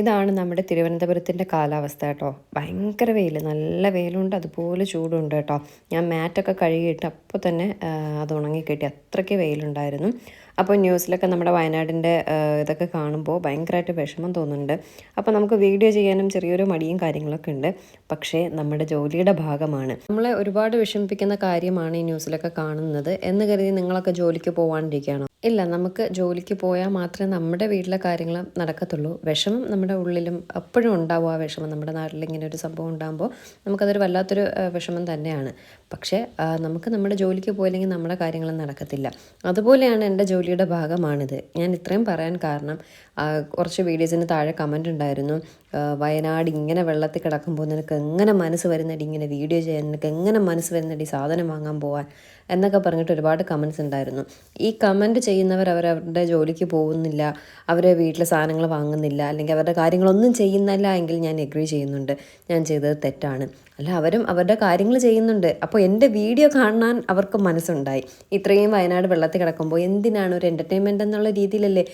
ഇതാണ് നമ്മുടെ തിരുവനന്തപുരത്തിൻ്റെ കാലാവസ്ഥ കേട്ടോ. ഭയങ്കര വെയിൽ, നല്ല വെയിലുണ്ട്, അതുപോലെ ചൂടുണ്ട് കേട്ടോ. ഞാൻ മാറ്റൊക്കെ കഴുകിയിട്ട് അപ്പോൾ തന്നെ അത് ഉണങ്ങിക്കിട്ടി, അത്രയ്ക്ക് വെയിലുണ്ടായിരുന്നു. അപ്പോൾ ന്യൂസിലൊക്കെ നമ്മുടെ വയനാടിൻ്റെ ഇതൊക്കെ കാണുമ്പോൾ ഭയങ്കരമായിട്ട് വിഷമം തോന്നുന്നുണ്ട്. അപ്പോൾ നമുക്ക് വീഡിയോ ചെയ്യാനും ചെറിയൊരു മടിയും കാര്യങ്ങളൊക്കെ ഉണ്ട്. പക്ഷേ നമ്മുടെ ജോലിയുടെ ഭാഗമാണ്. നമ്മളെ ഒരുപാട് വിഷമിപ്പിക്കുന്ന കാര്യമാണ് ഈ ന്യൂസിലൊക്കെ കാണുന്നത് എന്ന് കരുതി നിങ്ങളൊക്കെ ജോലിക്ക് പോകാണ്ടിരിക്കുകയാണോ? ഇല്ല, നമുക്ക് ജോലിക്ക് പോയാൽ മാത്രമേ നമ്മുടെ വീട്ടിലെ കാര്യങ്ങൾ നടക്കത്തുള്ളൂ. വിഷമം നമ്മുടെ ഉള്ളിലും എപ്പോഴും ഉണ്ടാവും. ആ വിഷമം നമ്മുടെ നാട്ടിൽ ഇങ്ങനെ ഒരു സംഭവം ഉണ്ടാകുമ്പോൾ നമുക്കതൊരു വല്ലാത്തൊരു വിഷമം തന്നെയാണ്. പക്ഷേ നമുക്ക് നമ്മുടെ ജോലിക്ക് പോയില്ലെങ്കിൽ നമ്മുടെ കാര്യങ്ങൾ നടക്കത്തില്ല. അതുപോലെയാണ് എൻ്റെ ജോലിയുടെ ഭാഗമാണിത്. ഞാൻ ഇത്രയും പറയാൻ കാരണം കുറച്ച് വീഡിയോസിന് താഴെ കമൻ്റ് ഉണ്ടായിരുന്നു, വയനാട് ഇങ്ങനെ വെള്ളത്തിൽ കിടക്കുമ്പോൾ നിനക്ക് എങ്ങനെ മനസ്സ് വരുന്നടി ഇങ്ങനെ വീഡിയോ ചെയ്യാൻ, നിനക്ക് എങ്ങനെ മനസ്സ് വരുന്നടി സാധനം വാങ്ങാൻ പോകാൻ എന്നൊക്കെ പറഞ്ഞിട്ട് ഒരുപാട് കമൻറ്റ്സ് ഉണ്ടായിരുന്നു. ഈ കമൻറ്റ് ചെയ്യുന്നവർ അവരവരുടെ ജോലിക്ക് പോകുന്നില്ല, അവരെ വീട്ടിലെ സാധനങ്ങൾ വാങ്ങുന്നില്ല, അല്ലെങ്കിൽ അവരുടെ കാര്യങ്ങളൊന്നും ചെയ്യുന്നില്ല എങ്കിൽ ഞാൻ എഗ്രി ചെയ്യുന്നുണ്ട്, ഞാൻ ചെയ്തത് തെറ്റാണ്. അല്ല, അവരും അവരുടെ കാര്യങ്ങൾ ചെയ്യുന്നുണ്ട്. അപ്പോൾ എൻ്റെ വീഡിയോ കാണാൻ അവർക്ക് മനസ്സുണ്ടായി. ഇത്രയും വയനാട് വെള്ളത്തിൽ കിടക്കുമ്പോൾ എന്തിനാണ് ഒരു എൻ്റർടൈൻമെൻറ്റ് എന്നുള്ള രീതിയിലല്ലേ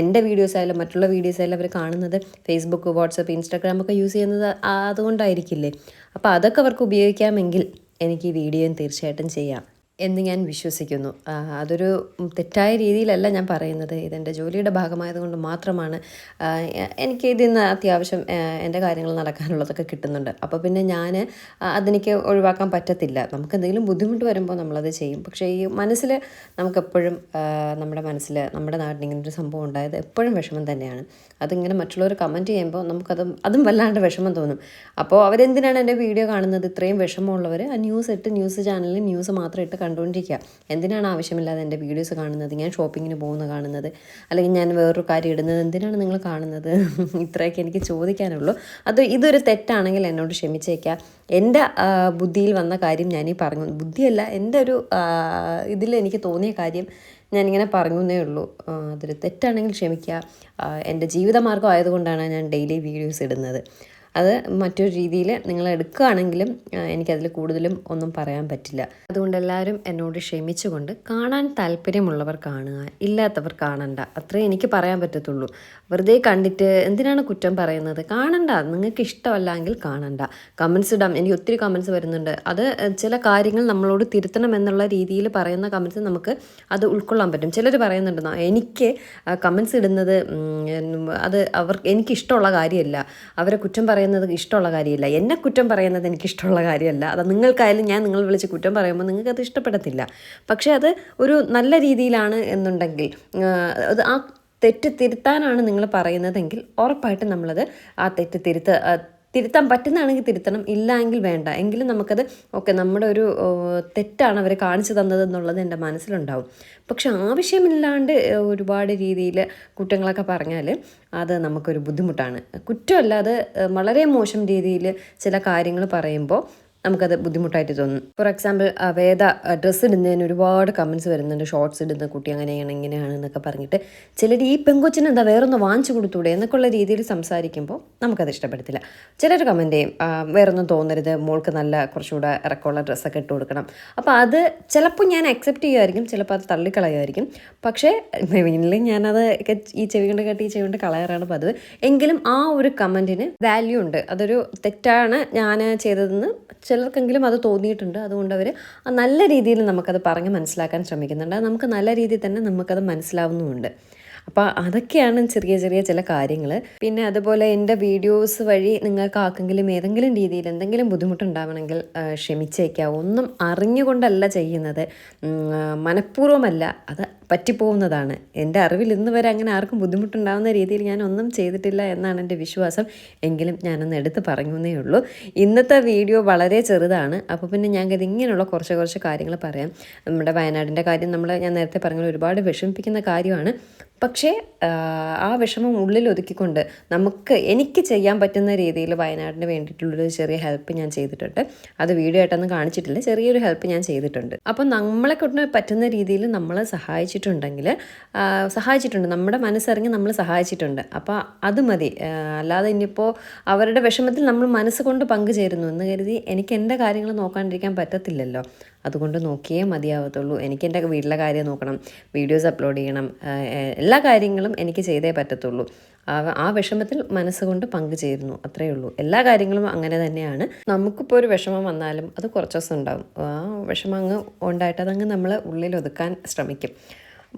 എൻ്റെ വീഡിയോസ് ആയാലും മറ്റുള്ള വീഡിയോസ് ആയാലും അവർ കാണുന്നത്. ഫേസ്ബുക്ക്, വാട്സപ്പ്, ഇൻസ്റ്റാഗ്രാം ഒക്കെ യൂസ് ചെയ്യുന്നത് അതുകൊണ്ടായിരിക്കില്ലേ. അപ്പോൾ അതൊക്കെ അവർക്ക് ഉപയോഗിക്കാമെങ്കിൽ എനിക്ക് ഈ വീഡിയോയും തീർച്ചയായിട്ടും ചെയ്യാം എന്ന് ഞാൻ വിശ്വസിക്കുന്നു. അതൊരു തെറ്റായ രീതിയിലല്ല ഞാൻ പറയുന്നത്. ഇതെൻ്റെ ജോലിയുടെ ഭാഗമായതുകൊണ്ട് മാത്രമാണ്. എനിക്ക് ഇതിൽ നിന്ന് അത്യാവശ്യം എൻ്റെ കാര്യങ്ങൾ നടക്കാനുള്ളതൊക്കെ കിട്ടുന്നുണ്ട്. അപ്പോൾ പിന്നെ ഞാൻ അതെനിക്ക് ഒഴിവാക്കാൻ പറ്റത്തില്ല. നമുക്ക് എന്തെങ്കിലും ബുദ്ധിമുട്ട് വരുമ്പോൾ നമ്മളത് ചെയ്യും. പക്ഷേ ഈ മനസ്സിൽ നമുക്കെപ്പോഴും നമ്മുടെ മനസ്സിൽ നമ്മുടെ നാട്ടിൽ ഇങ്ങനെ ഒരു സംഭവം ഉണ്ടായത് എപ്പോഴും വിഷമം തന്നെയാണ്. അതിങ്ങനെ മറ്റുള്ളവർ കമൻറ്റ് ചെയ്യുമ്പോൾ അതും വല്ലാണ്ട് വിഷമം തോന്നും. അപ്പോൾ അവരെന്തിനാണ് എൻ്റെ വീഡിയോ കാണുന്നത്? ഇത്രയും വിഷമമുള്ളവർ ആ ന്യൂസ് ചാനലിൽ ന്യൂസ് മാത്രം ഇട്ട് കണ്ടുകൊണ്ടിരിക്കുക. എന്തിനാണ് ആവശ്യമില്ലാതെ എൻ്റെ വീഡിയോസ് കാണുന്നത്? ഞാൻ ഷോപ്പിങ്ങിന് പോകുന്നത് കാണുന്നത്, അല്ലെങ്കിൽ ഞാൻ വേറൊരു കാര്യം ഇടുന്നത് എന്തിനാണ് നിങ്ങൾ കാണുന്നത്? ഇത്രയൊക്കെ എനിക്ക് ചോദിക്കാനുള്ളൂ. ഇതൊരു തെറ്റാണെങ്കിൽ എന്നോട് ക്ഷമിച്ചേക്കാം. എൻ്റെ ബുദ്ധിയിൽ വന്ന കാര്യം ഞാനീ പറഞ്ഞു. ബുദ്ധിയല്ല, എൻ്റെ ഒരു ഇതിൽ എനിക്ക് തോന്നിയ കാര്യം ഞാനിങ്ങനെ പറഞ്ഞേ ഉള്ളൂ. അതൊരു തെറ്റാണെങ്കിൽ ക്ഷമിക്കുക. എൻ്റെ ജീവിതമാർഗ്ഗം ആയതുകൊണ്ടാണ് ഞാൻ ഡെയിലി വീഡിയോസ് ഇടുന്നത്. അത് മറ്റൊരു രീതിയിൽ നിങ്ങൾ എടുക്കുകയാണെങ്കിലും എനിക്കതിൽ കൂടുതലും ഒന്നും പറയാൻ പറ്റില്ല. അതുകൊണ്ട് എല്ലാവരും എന്നോട് ക്ഷമിച്ചുകൊണ്ട് കാണാൻ താല്പര്യമുള്ളവർ കാണുക, ഇല്ലാത്തവർ കാണണ്ട, അത്രേ എനിക്ക് പറയാൻ പറ്റത്തുള്ളൂ. വെറുതെ കണ്ടിട്ട് എന്തിനാണ് കുറ്റം പറയുന്നത്? കാണണ്ട. നിങ്ങൾക്ക് ഇഷ്ടമല്ലെങ്കിൽ കാണണ്ട. കമൻസ് ഇടാം. എനിക്ക് ഒത്തിരി കമൻസ് വരുന്നുണ്ട്. അത് ചില കാര്യങ്ങൾ നമ്മളോട് തിരുത്തണം എന്നുള്ള രീതിയിൽ പറയുന്ന കമൻസ് നമുക്ക് അത് ഉൾക്കൊള്ളാൻ പറ്റും. ചിലർ പറയുന്നുണ്ട് എനിക്ക് കമൻസ് ഇടുന്നത് അത് എനിക്കിഷ്ടമുള്ള കാര്യമല്ല, അവരെ കുറ്റം പറയുന്നത് ഇഷ്ടമുള്ള കാര്യമില്ല, എന്നെ കുറ്റം പറയുന്നത് എനിക്കിഷ്ടമുള്ള കാര്യമല്ല. അത് നിങ്ങൾക്കായാലും ഞാൻ നിങ്ങൾ വിളിച്ച് കുറ്റം പറയുമ്പോൾ നിങ്ങൾക്കത് ഇഷ്ടപ്പെടത്തില്ല. പക്ഷേ അത് ഒരു നല്ല രീതിയിലാണ് എന്നുണ്ടെങ്കിൽ, അത് ആ തെറ്റ് തിരുത്താനാണ് നിങ്ങൾ പറയുന്നതെങ്കിൽ ഉറപ്പായിട്ടും നമ്മളത് ആ തെറ്റ് തിരുത്താൻ പറ്റുന്നതാണെങ്കിൽ തിരുത്തണം, ഇല്ല എങ്കിൽ വേണ്ട. എങ്കിലും നമുക്കത് നമ്മുടെ ഒരു തെറ്റാണ് അവർ കാണിച്ചു തന്നതെന്നുള്ളത് എൻ്റെ മനസ്സിലുണ്ടാവും. പക്ഷെ ആവശ്യമില്ലാണ്ട് ഒരുപാട് രീതിയിൽ കുറ്റങ്ങളൊക്കെ പറഞ്ഞാൽ അത് നമുക്കൊരു ബുദ്ധിമുട്ടാണ്. കുറ്റമല്ല, അത് വളരെ മോശം രീതിയിൽ ചില കാര്യങ്ങൾ പറയുമ്പോൾ നമുക്കത് ബുദ്ധിമുട്ടായിട്ട് തോന്നും. ഫോർ എക്സാമ്പിൾ, വേദ ഡ്രസ്സ് ഇടുന്നതിന് ഒരുപാട് കമൻസ് വരുന്നുണ്ട്. ഷോർട്സ് ഇടുന്ന കുട്ടി അങ്ങനെയാണ് ഇങ്ങനെയാണ് എന്നൊക്കെ പറഞ്ഞിട്ട് ചിലർ ഈ പെങ്കൊച്ചിന് എന്താ വേറൊന്ന് വാങ്ങിച്ചു കൊടുത്തൂടെ എന്നൊക്കെയുള്ള രീതിയിൽ സംസാരിക്കുമ്പോൾ നമുക്കത് ഇഷ്ടപ്പെടത്തില്ല. ചിലർ കമൻറ്റ് ചെയ്യും, വേറൊന്നും തോന്നരുത്, മോൾക്ക് നല്ല കുറച്ചുകൂടെ ഇറക്കമുള്ള ഡ്രസ്സൊക്കെ ഇട്ട് കൊടുക്കണം. അപ്പോൾ അത് ചിലപ്പോൾ ഞാൻ അക്സെപ്റ്റ് ചെയ്യുമായിരിക്കും, ചിലപ്പോൾ അത് തള്ളിക്കളയുമായിരിക്കും. പക്ഷേ മെയിൻലി ഞാനത് ഈ ചെവി കൊണ്ട് കേട്ട് ഈ ചെവി കൊണ്ട് കളയാറാണ് പതിവ്. എങ്കിലും ആ ഒരു കമൻറ്റിന് വാല്യൂ ഉണ്ട്. അതൊരു തെറ്റാണ് ഞാൻ ചെയ്തതെന്ന് ചിലർക്കെങ്കിലും അത് തോന്നിയിട്ടുണ്ട്. അതുകൊണ്ട് അവർ നല്ല രീതിയിൽ നമുക്കത് പറഞ്ഞ് മനസ്സിലാക്കാൻ ശ്രമിക്കുന്നുണ്ട്. നമുക്ക് നല്ല രീതിയിൽ തന്നെ നമുക്കത് മനസ്സിലാവുന്നുമുണ്ട്. അപ്പോൾ അതൊക്കെയാണ് ചെറിയ ചെറിയ ചില കാര്യങ്ങൾ. പിന്നെ അതുപോലെ എൻ്റെ വീഡിയോസ് വഴി നിങ്ങൾക്ക് ആർക്കെങ്കിലും ഏതെങ്കിലും രീതിയിൽ എന്തെങ്കിലും ബുദ്ധിമുട്ടുണ്ടാവണമെങ്കിൽ ക്ഷമിച്ചേക്കാം. ഒന്നും അറിഞ്ഞുകൊണ്ടല്ല ചെയ്യുന്നത്, മനഃപൂർവ്വമല്ല, അത് പറ്റിപ്പോകുന്നതാണ്. എൻ്റെ അറിവിൽ ഇന്ന് വരെ അങ്ങനെ ആർക്കും ബുദ്ധിമുട്ടുണ്ടാകുന്ന രീതിയിൽ ഞാൻ ഒന്നും ചെയ്തിട്ടില്ല എന്നാണ് എൻ്റെ വിശ്വാസം. എങ്കിലും ഞാനൊന്ന് എടുത്ത് പറഞ്ഞേ ഉള്ളൂ. ഇന്നത്തെ വീഡിയോ വളരെ ചെറുതാണ്. അപ്പോൾ പിന്നെ ഞങ്ങൾക്ക് ഇങ്ങനെയുള്ള കുറച്ച് കാര്യങ്ങൾ പറയാം. നമ്മുടെ വയനാടിൻ്റെ കാര്യം ഞാൻ നേരത്തെ പറഞ്ഞ ഒരുപാട് വിഷമിപ്പിക്കുന്ന കാര്യമാണ്. പക്ഷേ ആ വിഷമം ഉള്ളിൽ ഒതുക്കിക്കൊണ്ട് എനിക്ക് ചെയ്യാൻ പറ്റുന്ന രീതിയിൽ വയനാടിന് വേണ്ടിയിട്ടുള്ളൊരു ചെറിയ ഹെൽപ്പ് ഞാൻ ചെയ്തിട്ടുണ്ട്. അത് വീഡിയോ ആയിട്ടൊന്നും കാണിച്ചിട്ടില്ല, ചെറിയൊരു ഹെൽപ്പ് ഞാൻ ചെയ്തിട്ടുണ്ട്. അപ്പോൾ നമ്മളെ കൊണ്ട് പറ്റുന്ന രീതിയിൽ നമ്മൾ സഹായിച്ചിട്ടുണ്ട്, നമ്മുടെ മനസ്സറിഞ്ഞ് നമ്മൾ സഹായിച്ചിട്ടുണ്ട്. അപ്പോൾ അത് മതി. അല്ലാതെ ഇനിയിപ്പോൾ അവരുടെ വിഷമത്തിൽ നമ്മൾ മനസ്സുകൊണ്ട് പങ്കുചേരുന്നു എന്ന് കരുതി എനിക്ക് എൻ്റെ കാര്യങ്ങൾ നോക്കാണ്ടിരിക്കാൻ പറ്റത്തില്ലല്ലോ. അതുകൊണ്ട് നോക്കിയേ മതിയാവത്തുള്ളൂ. എനിക്ക് എൻ്റെ വീട്ടിലെ കാര്യം നോക്കണം, വീഡിയോസ് അപ്ലോഡ് ചെയ്യണം, എല്ലാ കാര്യങ്ങളും എനിക്ക് ചെയ്തേ പറ്റത്തുള്ളൂ. ആ വിഷമത്തിൽ മനസ്സുകൊണ്ട് പങ്കുചേരുന്നു, അത്രയേ ഉള്ളൂ. എല്ലാ കാര്യങ്ങളും അങ്ങനെ തന്നെയാണ്. നമുക്കിപ്പോൾ ഒരു വിഷമം വന്നാലും അത് കുറച്ച് ദിവസം ഉണ്ടാകും. ആ വിഷമം അങ്ങ് ഉണ്ടായിട്ട് അതങ്ങ് നമ്മൾ ഉള്ളിൽ ഒതുക്കാൻ ശ്രമിക്കും.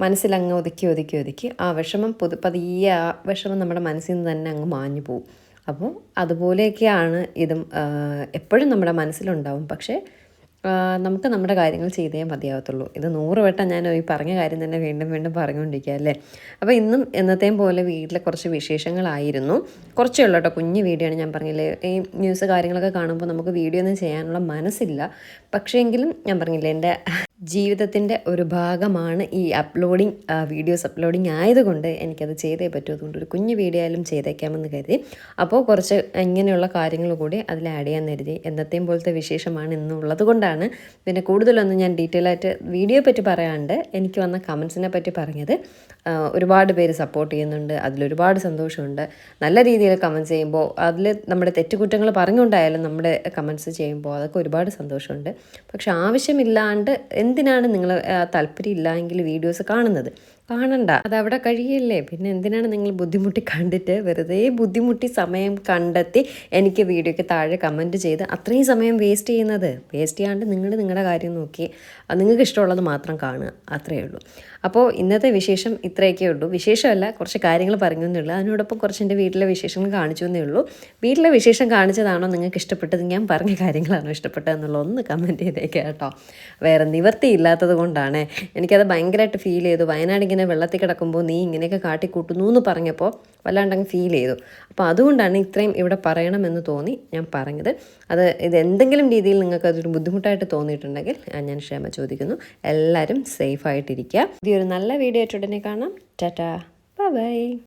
മനസ്സിലങ്ങ് ഒതുക്കി ആ വിഷമം പതിയെ ആ വിഷമം നമ്മുടെ മനസ്സിൽ നിന്ന് തന്നെ അങ്ങ് മാഞ്ഞു പോകും. അപ്പോൾ അതുപോലെയൊക്കെയാണ് ഇതും. എപ്പോഴും നമ്മുടെ മനസ്സിലുണ്ടാവും, പക്ഷേ നമുക്ക് നമ്മുടെ കാര്യങ്ങൾ ചെയ്തേ മതിയാവത്തുള്ളൂ. ഇത് 100 വട്ടം ഞാൻ ഈ പറഞ്ഞ കാര്യം തന്നെ വീണ്ടും വീണ്ടും പറഞ്ഞുകൊണ്ടിരിക്കുക അല്ലേ. അപ്പോൾ ഇന്നും എന്നത്തെയും പോലെ വീട്ടിലെ കുറച്ച് വിശേഷങ്ങളായിരുന്നു. കുറച്ചേ ഉള്ളൂ കേട്ടോ, കുഞ്ഞു വീഡിയോ ആണ്. ഞാൻ പറഞ്ഞില്ലേ, ഈ ന്യൂസ് കാര്യങ്ങളൊക്കെ കാണുമ്പോൾ നമുക്ക് വീഡിയോ ഒന്നും ചെയ്യാനുള്ള മനസ്സില്ല. പക്ഷേ എങ്കിലും ഞാൻ പറഞ്ഞില്ലേ, എൻ്റെ ജീവിതത്തിൻ്റെ ഒരു ഭാഗമാണ് ഈ വീഡിയോസ് അപ്ലോഡിങ് ആയതുകൊണ്ട് എനിക്കത് ചെയ്തേ പറ്റൂ. അതുകൊണ്ട് ഒരു കുഞ്ഞു വീഡിയോ ആയാലും ചെയ്തേക്കാമെന്ന് കരുതി. അപ്പോൾ കുറച്ച് ഇങ്ങനെയുള്ള കാര്യങ്ങൾ കൂടി അതിൽ ആഡ് ചെയ്യാൻ കരുതി. എന്നത്തെയും പോലത്തെ വിശേഷമാണ് ഇന്നുള്ളത് കൊണ്ടാണ് പിന്നെ കൂടുതലൊന്നും ഞാൻ ഡീറ്റെയിൽ ആയിട്ട് വീഡിയോ പറ്റി പറയാണ്ട് എനിക്ക് വന്ന കമൻസിനെ പറ്റി പറഞ്ഞത്. ഒരുപാട് പേര് സപ്പോർട്ട് ചെയ്യുന്നുണ്ട്, അതിലൊരുപാട് സന്തോഷമുണ്ട്. നല്ല രീതിയിൽ കമൻസ് ചെയ്യുമ്പോൾ അതിൽ നമ്മുടെ തെറ്റുകുറ്റങ്ങൾ പറഞ്ഞുകൊണ്ടായാലും നമ്മുടെ കമൻസ് ചെയ്യുമ്പോൾ അതൊക്കെ ഒരുപാട് സന്തോഷമുണ്ട്. പക്ഷെ ആവശ്യമില്ലാണ്ട് എന്തിനാണ് നിങ്ങൾ താല്പര്യം ഇല്ല എങ്കിൽ വീഡിയോസ് കാണുന്നത്? കാണണ്ട, അതവിടെ കഴിയല്ലേ. പിന്നെ എന്തിനാണ് നിങ്ങൾ ബുദ്ധിമുട്ടി കണ്ടിട്ട് വെറുതെ ബുദ്ധിമുട്ടി സമയം കണ്ടെത്തി എനിക്ക് വീഡിയോയ്ക്ക് താഴെ കമൻറ്റ് ചെയ്ത് അത്രയും സമയം വേസ്റ്റ് ചെയ്യുന്നത്? വേസ്റ്റ് ചെയ്യാണ്ട് നിങ്ങൾ നിങ്ങളുടെ കാര്യം നോക്കി നിങ്ങൾക്ക് ഇഷ്ടമുള്ളത് മാത്രം കാണുക, അത്രയേ ഉള്ളൂ. അപ്പോൾ ഇന്നത്തെ വിശേഷം ഇത്രയൊക്കെ ഉള്ളൂ. വിശേഷമല്ല, കുറച്ച് കാര്യങ്ങൾ പറഞ്ഞു എന്നേ ഉള്ളൂ. അതിനോടൊപ്പം കുറച്ച് എൻ്റെ വീട്ടിലെ വിശേഷങ്ങൾ കാണിച്ചു എന്നേ ഉള്ളൂ. വീട്ടിലെ വിശേഷം കാണിച്ചതാണോ നിങ്ങൾക്ക് ഇഷ്ടപ്പെട്ടത്, ഞാൻ പറഞ്ഞ കാര്യങ്ങളാണോ ഇഷ്ടപ്പെട്ടതെന്നുള്ള ഒന്ന് കമൻറ്റ് ചെയ്തേക്കുക കേട്ടോ. വേറെ നിവർത്തിയില്ലാത്തത് കൊണ്ടാണ്. എനിക്കത് ഭയങ്കരമായിട്ട് ഫീൽ ചെയ്തു. വയനാട് ഇങ്ങനെ വെള്ളത്തിൽ കിടക്കുമ്പോൾ നീ ഇങ്ങനെയൊക്കെ കാട്ടിക്കൂട്ടുന്നു എന്ന് പറഞ്ഞപ്പോൾ വല്ലാണ്ടങ്ങ് ഫീൽ ചെയ്തു. അപ്പോൾ അതുകൊണ്ടാണ് ഇത്രയും ഇവിടെ പറയണമെന്ന് തോന്നി ഞാൻ പറഞ്ഞത്. ഇത് എന്തെങ്കിലും രീതിയിൽ നിങ്ങൾക്ക് അതൊരു ബുദ്ധിമുട്ടായിട്ട് തോന്നിയിട്ടുണ്ടെങ്കിൽ ഞാൻ ക്ഷമ ചോദിക്കുന്നു. എല്ലാവരും സേഫായിട്ടിരിക്കുക. ഒരു നല്ല വീഡിയോ ആയിട്ട് ഉടനെ കാണാം. ടാറ്റാ, ബൈ.